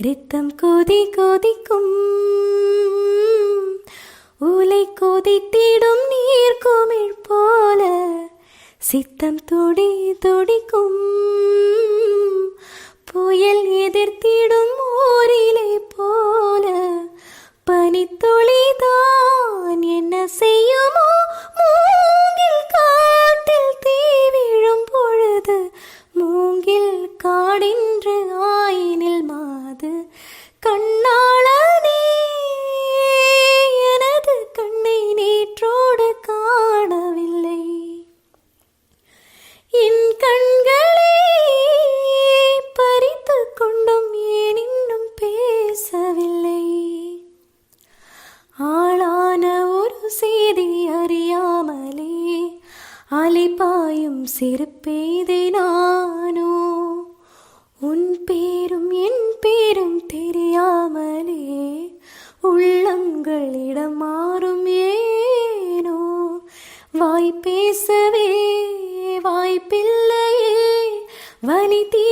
രക്തം കൊതി കൊതിക്കും ഉലൈ കൊതിത്തിടും നീർക്കുമിഴ് പോല സിത്തം തുടി തുടിക്കും പുയൽ എതിർത്തിടും ഓരിലെ പോല പനിത്തുളിതാൻ എന്ന ചെയ്യുമോ മൂങ്ങിൽ കാട്ടിൽ തീ വീഴും പൊഴുത് മൂങ്ങിൽ കാടിன்று ஆயினில் மாது கண்ணாளனே எனது கண்ணை நேற்றோடு காணவில்லை என் கண்களை பறித்து கொண்டும் ஏன் இன்னும் பேசவில்லை ஆளான ஒரு செய்தி அறியாமலே அலைபாயும் சிறுபேதை நானோ உன் பேரும் என் பேரும் தெரியாமலே உள்ளங்களிடம் மாறும் ஏனோ வாய் பேசவே வாய்ப்பில்லையே வலி தீ